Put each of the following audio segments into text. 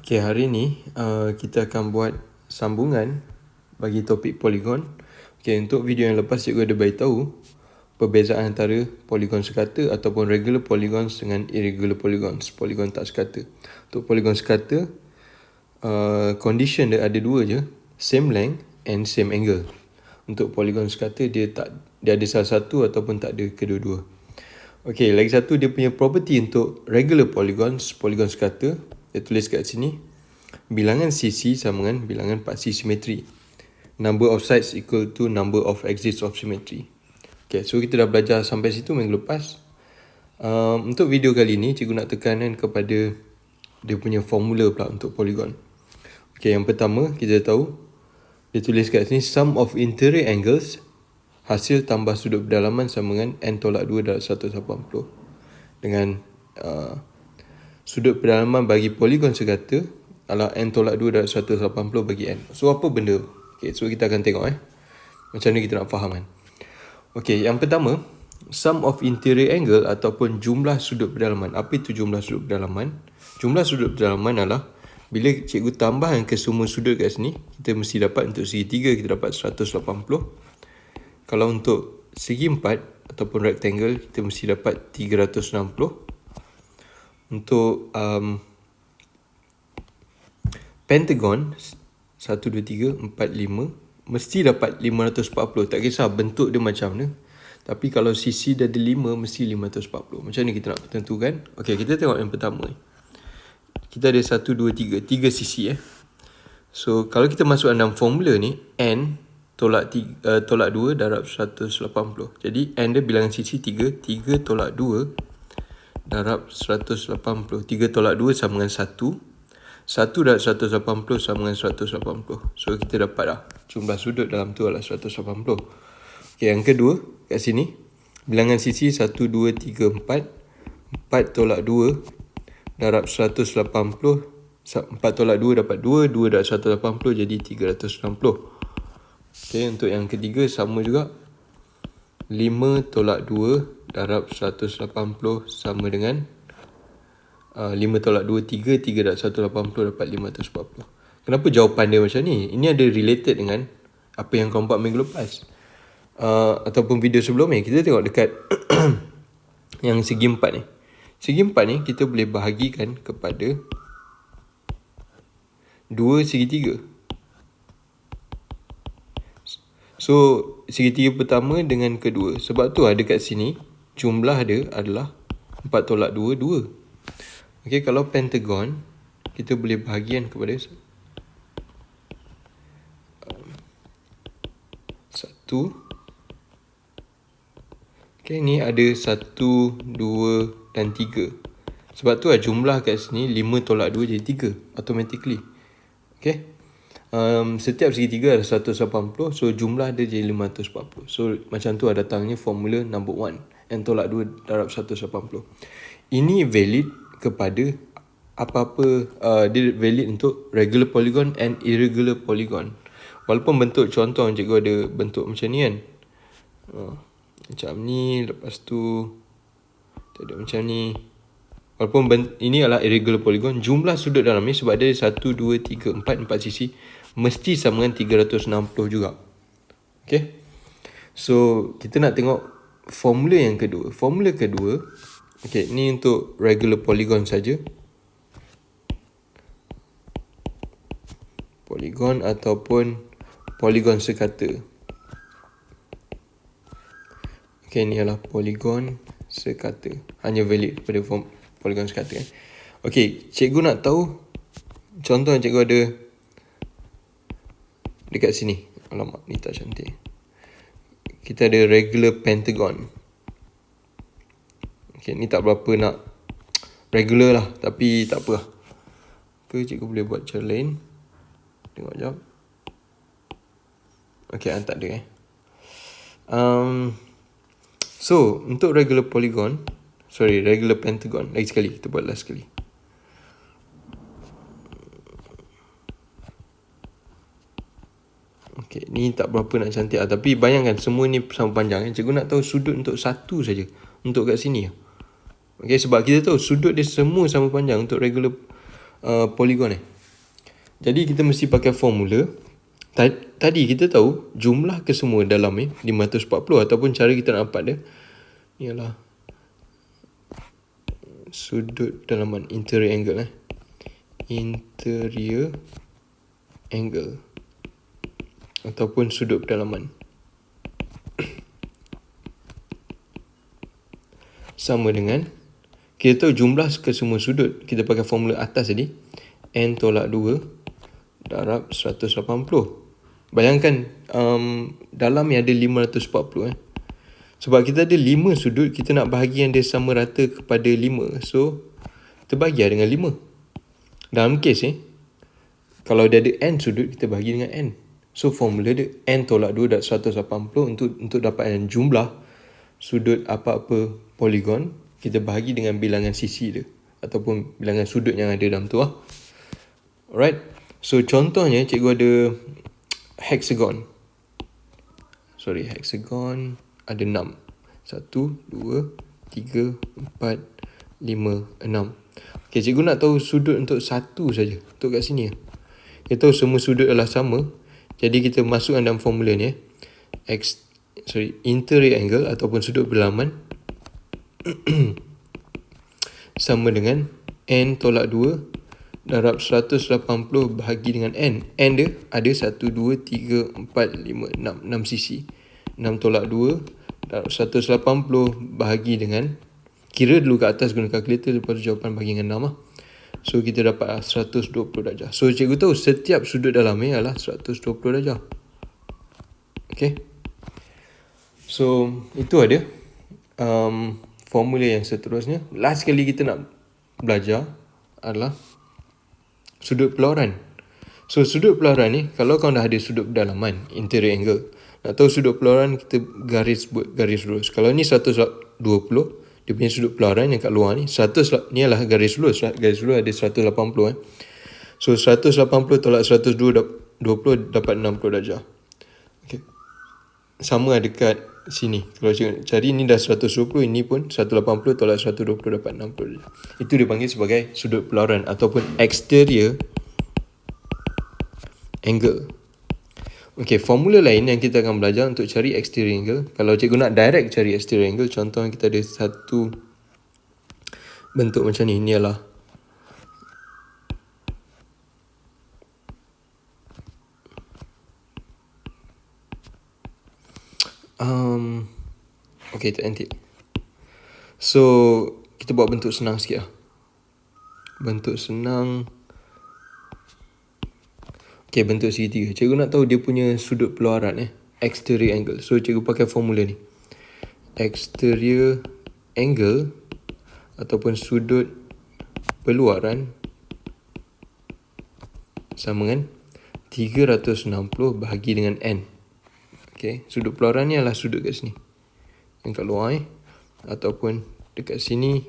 Okay, hari ni kita akan buat sambungan bagi topik poligon. Okay, untuk video yang lepas cikgu ada beritahu perbezaan antara poligon sekata ataupun regular polygons dengan irregular polygons, poligon tak sekata. Untuk poligon sekata, condition dia ada dua je, same length and same angle. Untuk poligon sekata dia ada salah satu ataupun tak ada kedua-dua. Okay, lagi satu dia punya property untuk regular polygons, poligon sekata, dia tulis kat sini, bilangan sisi sama dengan bilangan paksi simetri. Number of sides equal to number of axes of symmetry. Okay, so kita dah belajar sampai situ minggu lepas. Untuk video kali ni, cikgu nak tekankan kepada dia punya formula pula untuk poligon. Okay, yang pertama kita tahu, dia tulis kat sini, sum of interior angles, hasil tambah sudut berdalaman sama dengan n tolak 2 darab 180. Dengan sudut berdalaman bagi poligon sekata adalah n tolak 2 darab 180 bagi n. So apa benda? Okay, so kita akan tengok macam mana kita nak faham kan. Okay, yang pertama, sum of interior angle ataupun jumlah sudut berdalaman. Apa itu jumlah sudut berdalaman? Jumlah sudut berdalaman adalah bila cikgu tambahkan ke semua sudut kat sini, kita mesti dapat untuk segitiga kita dapat 180. Kalau untuk segi empat ataupun rectangle, kita mesti dapat 360. Untuk pentagon 1, 2, 3, 4, 5 mesti dapat 540. Tak kisah bentuk dia macam mana, tapi kalau sisi dah ada 5 mesti 540. Macam ni kita nak tentukan. Okay, kita tengok yang pertama. Kita ada 1, 2, 3 sisi So kalau kita masuk dalam formula ni, n tolak 2 darab 180. Jadi n dia bilangan sisi 3 tolak 2 darab 180. 3 tolak 2 sama dengan 1. 1 darab 180 sama dengan 180. So kita dapat dah jumlah sudut dalam tu adalah 180. Okay, yang kedua kat sini, bilangan sisi 1, 2, 3, 4. 4 tolak 2 darab 180. 4 tolak 2 dapat 2. 2 darab 180 jadi 360. Okay, untuk yang ketiga sama juga. 5 tolak 2 darab 180 sama dengan 5 tolak 2, 3 darab 180 dapat 540. Kenapa jawapan dia macam ni? Ini ada related dengan apa yang kau buat minggu lepas, ataupun video sebelum ni. Kita tengok dekat yang segi empat ni. Segi empat ni kita boleh bahagikan kepada 2 segitiga. So segitiga pertama dengan kedua. Sebab tu ada kat sini jumlah dia adalah 4 tolak 2, 2. Okay, kalau pentagon kita boleh bahagian kepada 1. Okay, ni ada 1, 2 dan 3. Sebab tu jumlah kat sini 5 tolak 2 jadi 3 automatically. Okay, setiap segitiga ada 180. So jumlah dia jadi 540. So macam tu datangnya formula number 1, n tolak 2 darab 180. Ini valid kepada apa-apa, dia valid untuk regular polygon and irregular polygon. Walaupun bentuk contoh cikgu ada bentuk macam ni kan, macam ni, lepas tu tak ada macam ni. Walaupun ini adalah irregular polygon, jumlah sudut dalam ni sebab dia 1, 2, 3, 4 sisi mesti sama dengan 360 juga. Okay, so kita nak tengok formula yang kedua. Formula kedua, okay, ni untuk regular polygon saja. Polygon ataupun polygon sekata. Okay, ni adalah polygon sekata. Hanya valid pada polygon sekata kan. Okay, cikgu nak tahu contoh yang cikgu ada dekat sini. Alamak, ni tak cantik. Kita ada regular pentagon. Okay, ni tak berapa nak regular lah, tapi tak apa lah. Cikgu boleh buat cara lain. Tengok jap. Okay, tak ada So untuk regular pentagon, lagi sekali, kita buat last sekali. Okay, ni tak berapa nak cantik lah, tapi bayangkan semua ni sama panjang. Cikgu nak tahu sudut untuk satu saja, untuk kat sini. Okay, sebab kita tahu sudut dia semua sama panjang untuk regular polygon Jadi kita mesti pakai formula. Tadi kita tahu jumlah kesemua dalam ni 540 ataupun cara kita nak dapat dia ialah sudut dalaman interior angle interior angle ataupun sudut pedalaman sama dengan kita tahu jumlah kesemua sudut, kita pakai formula atas tadi, n tolak 2 darab 180. Bayangkan dalam ni ada 540 sebab kita ada 5 sudut, kita nak bahagi yang dia sama rata kepada 5. So kita bagi dengan 5. Dalam kes ni kalau dia ada n sudut, kita bagi dengan n. So formula dia n tolak 2 darab 180 untuk dapatkan jumlah sudut apa-apa poligon, kita bahagi dengan bilangan sisi dia ataupun bilangan sudut yang ada dalam tu lah. Alright. So contohnya cikgu ada hexagon. Hexagon ada 6. 1, 2, 3, 4, 5, 6. Okay, cikgu nak tahu sudut untuk satu saja. Untuk kat sini. Kita tahu semua sudut adalah sama. Jadi kita masukkan dalam formula ni. Interior angle ataupun sudut pedalaman sama dengan n tolak 2 darab 180 bahagi dengan n. N dia ada 1, 2, 3, 4, 5, 6 sisi. 6 tolak 2 darab 180 bahagi dengan, kira dulu kat atas guna kalkulator, lepas tu jawapan bagi dengan 6 lah. So kita dapat 120 darjah. So cikgu tahu setiap sudut dalam ni adalah 120 darjah. Okay. So itu ada formula yang seterusnya. Last kali kita nak belajar adalah sudut peluaran. So sudut peluaran ni, kalau kau dah ada sudut pedalaman, interior angle, nak tahu sudut peluaran, kita buat garis lurus. Kalau ni 120, dia punya sudut peluaran yang kat luar ni, 100 ni adalah garis lurus. Garis lurus ada 180 So 180 tolak 120 dapat 60 darjah. Okay. Sama dekat sini. Kalau cari ni dah 120, ini pun 180 tolak 120 dapat 60. Itu dipanggil sebagai sudut peluaran ataupun exterior angle. Okey, formula lain yang kita akan belajar untuk cari exterior angle. Kalau cikgu nak direct cari exterior angle, contohnya kita ada satu bentuk macam ni. Ini adalah okay, tak nanti. So kita buat bentuk senang sikit lah. Bentuk senang. Okay, bentuk segitiga. Cikgu nak tahu dia punya sudut peluaran exterior angle. So cikgu pakai formula ni. Exterior angle ataupun sudut peluaran sama dengan 360 bahagi dengan n. Okay, sudut peluaran ni adalah sudut kat sini, yang kat luar ataupun dekat sini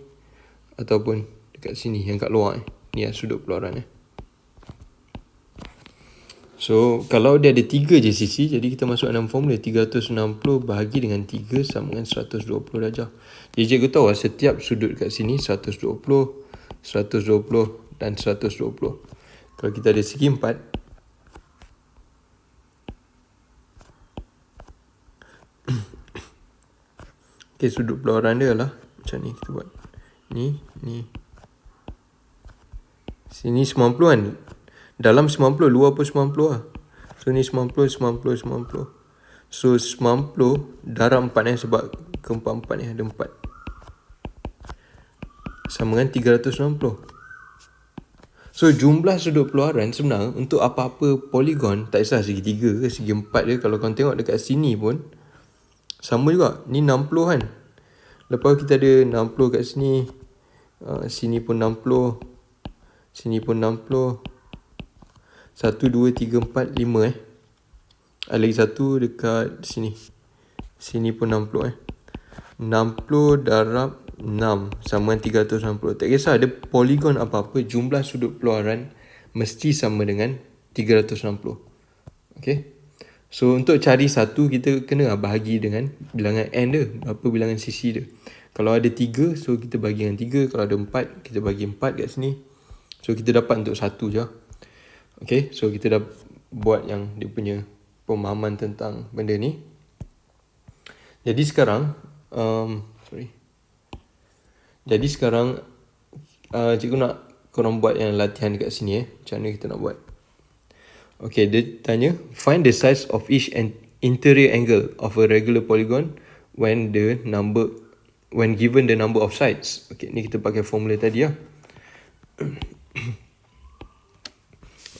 ataupun dekat sini yang kat luar ni adalah sudut peluaran So kalau dia ada 3 je sisi, jadi kita masuk dalam formula 360 bahagi dengan 3 sama dengan 120 darjah. Jadi cikgu tahu setiap sudut kat sini 120, 120 dan 120. Kalau kita ada segi 4, okay, sudut peluaran dia lah macam ni. Kita buat ni sini 90 kan. Dalam 90, luar pun 90 lah. So ni 90. So 90 darab 4 sebab keempat-empat ni ada 4. Sama dengan 360. So jumlah sudut peluaran sebenarnya untuk apa-apa poligon, tak kisah segi 3 ke segi 4 dia, kalau kau tengok dekat sini pun sama juga. Ni 60 kan. Lepas kita ada 60 kat sini. Sini pun 60. Sini pun 60. 1, 2, 3, 4, 5 Ada lagi satu dekat sini. Sini pun 60 60 darab 6 sama dengan 360. Tak kisah ada poligon apa-apa, jumlah sudut peluaran mesti sama dengan 360. Okay. So untuk cari satu, kita kena bahagi dengan bilangan n dia, berapa bilangan sisi dia. Kalau ada 3, so kita bagi dengan 3. Kalau ada 4, kita bagi 4 kat sini. So kita dapat untuk satu je. Okay, so kita dah buat yang dia punya pemahaman tentang benda ni. Jadi sekarang cikgu nak korang buat yang latihan dekat sini macam mana kita nak buat. Okay, dia tanya find the size of each interior angle of a regular polygon when given the number of sides. Okay, ni kita pakai formula tadi lah.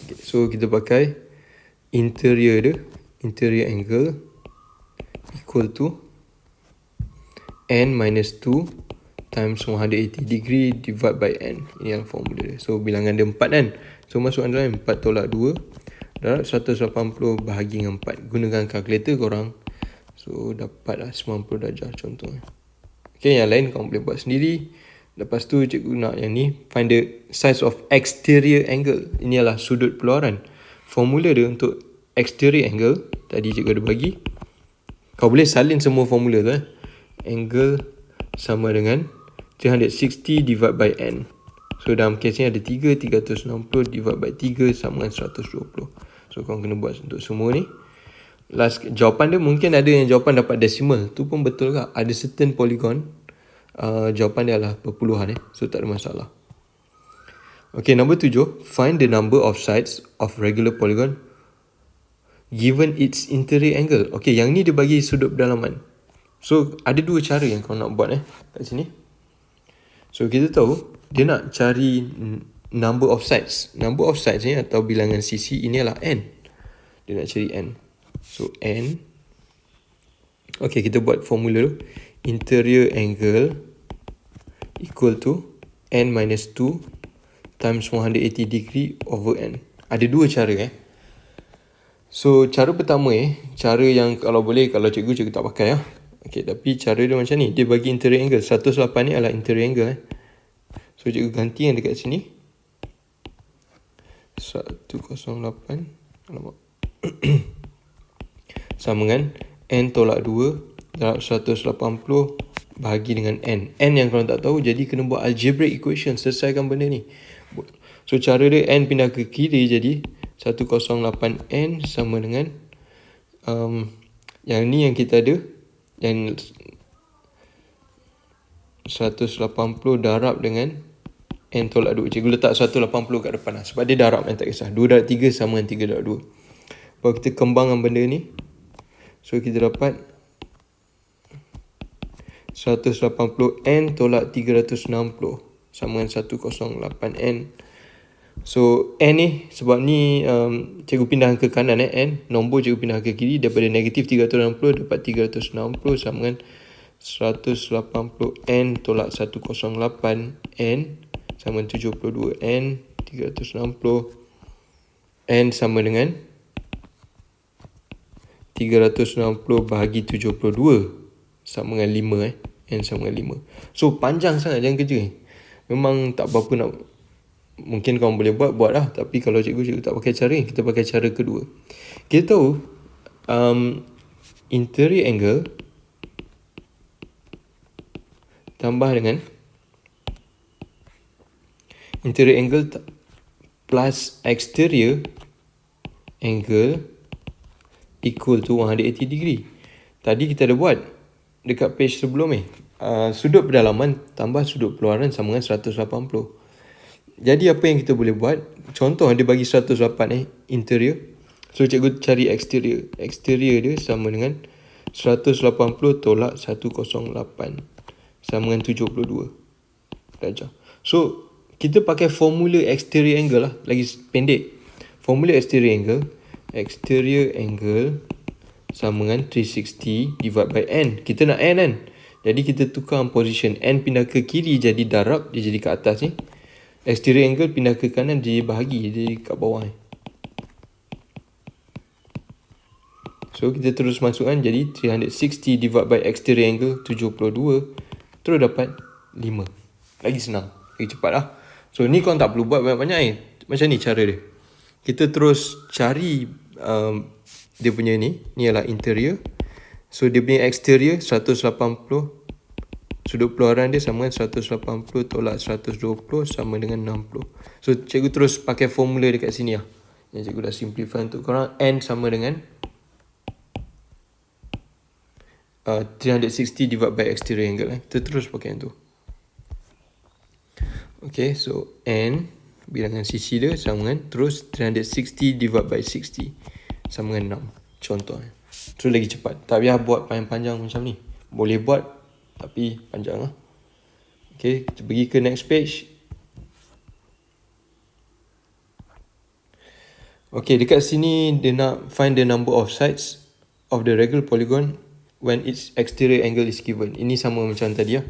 Okay, so kita pakai interior angle equal to n minus 2 times 180 degree divide by n. Ini adalah formula dia. So bilangan dia 4 kan. So masukkan dalam 4 tolak 2 darab 180 bahagi dengan 4. Gunakan kalkulator korang. So dapatlah 90 darjah contohnya. Okay, yang lain korang boleh buat sendiri. Lepas tu cikgu nak yang ni, find the size of exterior angle. Ini adalah sudut peluaran. Formula dia untuk exterior angle tadi cikgu ada bagi. Kau boleh salin semua formula tu Angle sama dengan 360 divide by n. So dalam kes ni ada 360 divide by 3 sama dengan 120. So korang kena buat untuk semua ni. Last jawapan dia mungkin ada yang jawapan dapat decimal. Tu pun betul ke? Ada certain polygon jawapan dia adalah perpuluhan So tak ada masalah. Okay, nombor 7. Find the number of sides of regular polygon given its interior angle. Okay, yang ni dia bagi sudut pedalaman. So ada dua cara yang kau nak buat kat sini. So kita tahu dia nak cari number of sides. Number of sides ni atau bilangan sisi ini adalah n. Dia nak cari n. So n. Okay, kita buat formula dulu. Interior angle equal to n minus 2 times 180 degree over n. Ada dua cara So cara pertama cara yang kalau boleh, kalau cikgu tak pakai Okay, tapi cara dia macam ni. Dia bagi interior angle 108 ni adalah interior angle So cikgu ganti yang dekat sini 108 alamak sama dengan n tolak 2 darab 180 bahagi dengan n. N yang korang tak tahu, jadi kena buat algebraic equation, selesaikan benda ni. So cara dia n pindah ke kiri, jadi 108n sama dengan yang ni yang kita ada, yang 180 darab dengan n tolak 2. Cikgu letak 180 kat depan sebab dia darab tak kisah. 2 darab 3 sama dengan 3 darab 2. Kalau kita kembangkan benda ni, so kita dapat 180n tolak 360 sama dengan 108n. So n ni, sebab ni cikgu pindah ke kanan n, nombor cikgu pindah ke kiri, daripada negatif 360 dapat 360 sama dengan 180n tolak 108n sama dengan 72n. 360 n sama dengan 360 bahagi 72 sama dengan 5 n sama dengan 5. So panjang sangat, jangan kerja memang tak berapa nak. Mungkin korang boleh buat lah, tapi kalau cikgu tak pakai cara ni, kita pakai cara kedua. Kita tahu interior angle tambah dengan interior angle plus exterior angle equal to 180 degree. Tadi kita ada buat dekat page sebelum ni. Sudut pedalaman tambah sudut keluaran sama dengan 180. Jadi apa yang kita boleh buat? Contoh dia bagi 108 interior. So cikgu cari exterior. Exterior dia sama dengan 180 tolak 108 sama dengan 72 darjah. So kita pakai formula exterior angle lah, lagi pendek. Formula exterior angle sama dengan 360 divide by n. Kita nak n kan? Jadi kita tukar position. N pindah ke kiri jadi darab, dia jadi ke atas ni. Exterior angle pindah ke kanan, dia bahagi, dia kat bawah ni. So kita terus masukkan, jadi 360 divide by exterior angle 72, terus dapat 5. Lagi senang, lagi cepat lah. So ni korang tak perlu buat banyak-banyak macam ni cara dia. Kita terus cari dia punya ni adalah interior. So dia punya exterior 180, sudut keluaran dia sama dengan 180 tolak 120 sama dengan 60. So cikgu terus pakai formula dekat sini lah. Yang cikgu dah simplify untuk korang. N sama dengan 360 divided by exterior angle. Kita terus pakai yang tu. Okay, so N bilangan sisi dia sama dengan terus 360 divided by 60 sama dengan 6. Contoh. Terus lagi cepat. Tak payah buat panjang-panjang macam ni. Boleh buat tapi panjang lah. Okay, kita pergi ke next page. Okay, dekat sini dia nak find the number of sides of the regular polygon when its exterior angle is given. Ini sama macam tadi lah.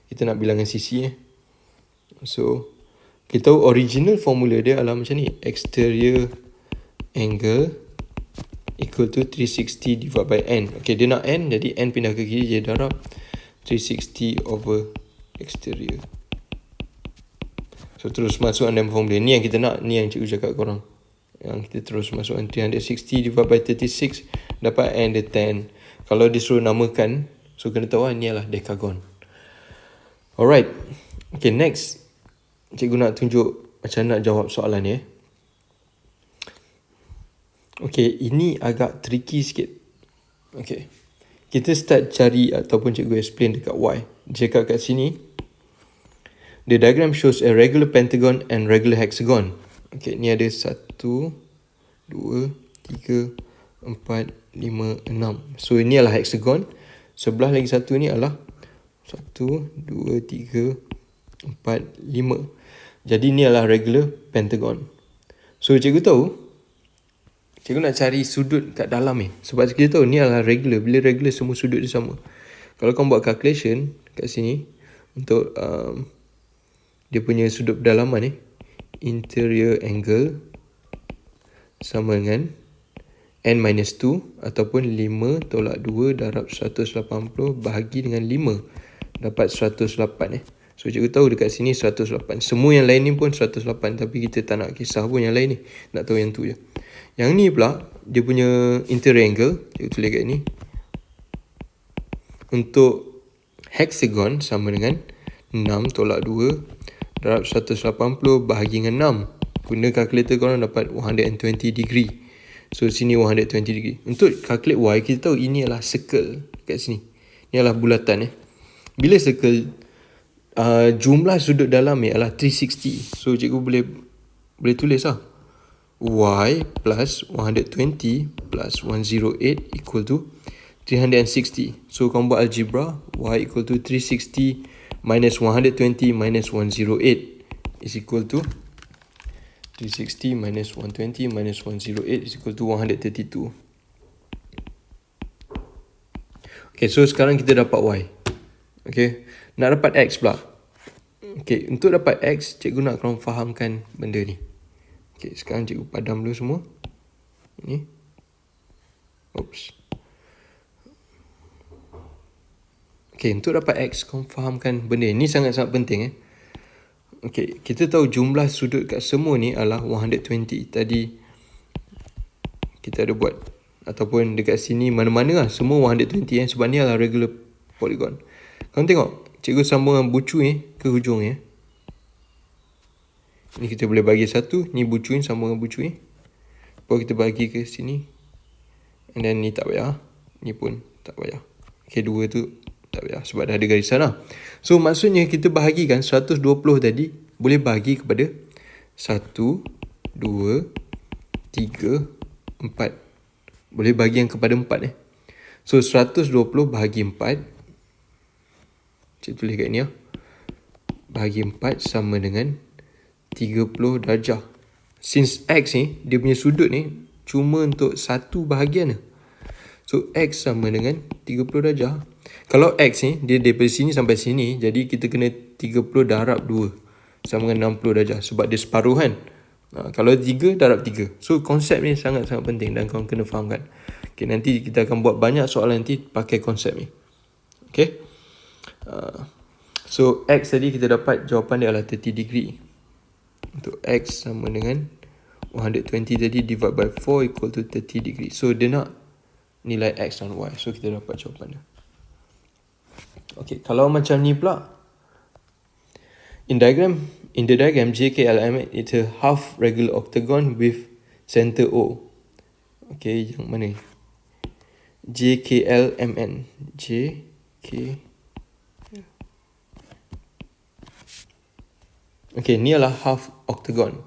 Kita nak bilangan sisi So, kita tahu original formula dia adalah macam ni. Exterior angle equal to 360 divided by N. Okay, dia nak N, jadi N pindah ke kiri, jadi darab 360 over exterior. So, terus masukkan dalam formula. Ni yang kita nak, ni yang cikgu cakap korang. Yang kita terus masukkan 360 divided by 36, dapat N dia 10. Kalau disuruh namakan, so kena tahu ni adalah decagon. Alright. Okay, next. Cikgu nak tunjuk macam nak jawab soalan ni. Okay, ini agak tricky sikit. Okay. Kita start cari ataupun cikgu explain dekat Y. Dia cakap kat sini, the diagram shows a regular pentagon and regular hexagon. Okay, ni ada 1, 2, 3, 4, 5, 6. So, ini adalah hexagon. Sebelah lagi satu ni adalah 1, 2, 3, 4, 5. Jadi, ni adalah regular pentagon. So, cikgu tahu, cikgu nak cari sudut kat dalam ni. Sebab kita tahu ni adalah regular. Bila regular, semua sudut dia sama. Kalau kau buat calculation kat sini, untuk dia punya sudut pedalaman ni, interior angle sama dengan N minus 2 ataupun 5 tolak 2 darab 180 bahagi dengan 5 dapat 108 So cikgu tahu dekat sini 108. Semua yang lain ni pun 108, tapi kita tak nak kisah pun yang lain ni. Nak tahu yang tu je. Yang ni pula dia punya interior angle, cikgu tulis kat ni. Untuk hexagon sama dengan 6 tolak 2 darab 180 bahagi dengan 6. Guna kalkulator korang dapat 120 degree. So sini 120 degree. Untuk calculate Y, kita tahu ini adalah circle kat sini. Ini adalah bulatan Bila circle, jumlah sudut dalam ni adalah 360. So cikgu boleh tulis lah. Y plus 120 plus 108 equal to 360. So kau buat algebra, Y equal to 360 minus 120 minus 108 is equal to 360 minus 120 minus 108 is equal to 132. Okay, so sekarang kita dapat Y. Okay, nak dapat X pula. Okay, untuk dapat X, cikgu nak korang fahamkan benda ni. Okay, sekarang cikgu padam dulu semua. Ni. Oops. Okay, untuk dapat X, korang fahamkan benda ni. Ni sangat-sangat penting Okay, kita tahu jumlah sudut kat semua ni adalah 120. Tadi kita ada buat. Ataupun dekat sini mana-mana lah. Semua 120 sebab ni adalah regular polygon. Korang tengok. Cikgu sambung dengan bucu ke hujung Ni kita boleh bagi satu. Ni bucu sambung dengan bucu Lepas kita bagi ke sini. And then ni tak payah. Ni pun tak payah. Okay, dua tu tak payah sebab dah ada garisan lah. So maksudnya kita bahagikan 120 tadi boleh bahagi kepada 1, 2, 3, 4. Boleh bagi yang kepada 4 So 120 bahagi 4. Cik tulis kat ni bahagi 4 sama dengan 30 darjah. Since X ni, dia punya sudut ni cuma untuk satu bahagian So X sama dengan 30 darjah. Kalau X ni, dia daripada sini sampai sini, jadi kita kena 30 darab 2 sama dengan 60 darjah. Sebab dia separuh kalau 3, darab 3. So konsep ni sangat-sangat penting dan korang kena fahamkan. Okay, nanti kita akan buat banyak soalan nanti pakai konsep ni. Okay. So X tadi kita dapat jawapan dia adalah 30 degree. Untuk X sama dengan 120 tadi divide by 4 equal to 30 degree. So dia nak nilai X dan Y. So kita dapat jawapan dia. Okay, kalau macam ni pula. In the diagram, JKLM it's a half regular octagon with center O. Okay, yang mana? JKLMN. JK. Okay, ni adalah half octagon.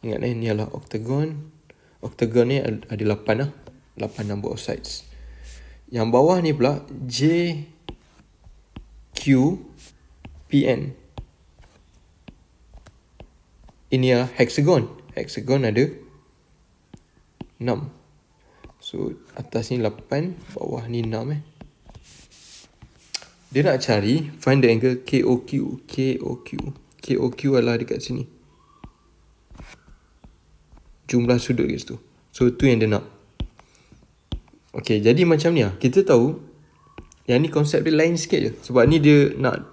Ingat ni adalah octagon. Octagon ni ada 8 lah. 8 number of sides. Yang bawah ni pula JQPN. Ini adalah hexagon. Hexagon ada 6. So atas ni 8, bawah ni 6 Dia nak cari find the angle KOQ. KOQ adalah dekat sini. Jumlah sudut kat situ. So tu yang dia nak. Okay, jadi macam ni lah. Kita tahu yang ni konsep dia lain sikit je. Sebab ni dia nak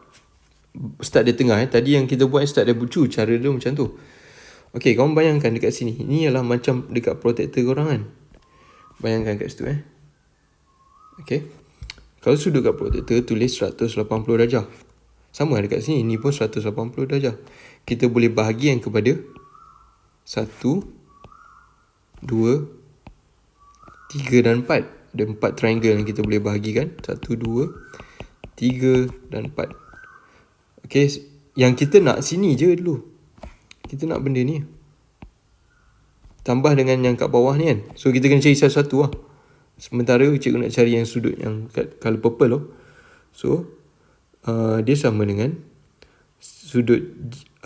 start dari tengah. Tadi yang kita buat start dari bucu. Cara dia macam tu. Okay, korang bayangkan dekat sini. Ni adalah macam dekat protector korang kan. Bayangkan kat situ Okay. Kalau sudut kat protector tulis 180 darjah. Sama dekat sini. Ni pun 180 darjah. Kita boleh bahagi yang kepada 1, 2, 3 dan 4. Ada 4 triangle yang kita boleh bahagikan. 1, 2, 3 dan 4. Okay. Yang kita nak sini je dulu. Kita nak benda ni. Tambah dengan yang kat bawah ni kan. So kita kena cari satu-satu lah. Sementara cikgu nak cari yang sudut yang kat color purple tu. So dia sama dengan sudut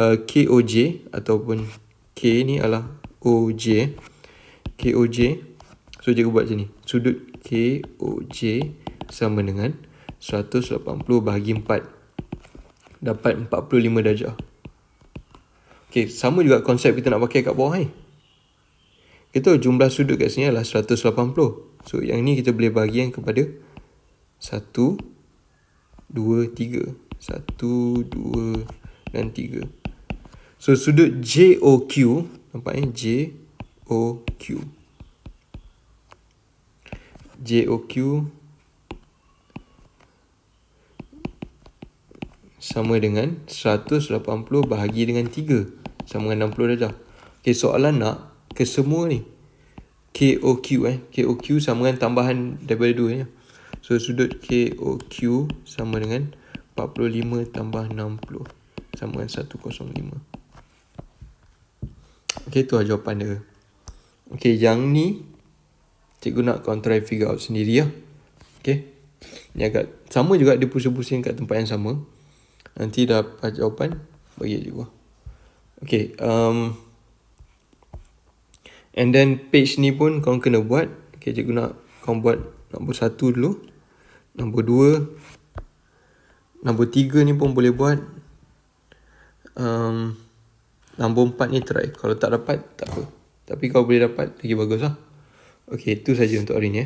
KOJ ataupun K ni adalah OJ. KOJ. So cikgu buat macam ni. Sudut KOJ sama dengan 180 bahagi 4. Dapat 45 darjah. Okay, sama juga konsep kita nak pakai kat bawah ni. Kita tahu jumlah sudut kat sini adalah 180. So yang ni kita boleh bahagi yang kepada 1, 2, 3. 1, 2 dan 3. So sudut JOQ. Nampak JOQ. JOQ sama dengan 180 bahagi dengan 3. Sama dengan 60 darjah. Okay, soalan nak ke semua ni. KOQ KOQ sama dengan tambahan daripada 2 ni. So sudut KOQ sama dengan 45 tambah 60 sama dengan 105. Okay, tu lah jawapan dia. Okay, yang ni cikgu nak kau try figure out sendiri lah. Okay, ni agak sama juga, dia pusing-pusing kat tempat yang sama. Nanti dah dapat jawapan bagi cikgu. Okay, and then page ni pun kau kena buat. Okay, cikgu nak kau buat nombor 1 dulu. Nombor 2. Nombor 3 ni pun boleh buat. Nombor 4 ni try. Kalau tak dapat, tak apa. Tapi kalau boleh dapat, lagi bagus lah. Okay, itu saja untuk hari ni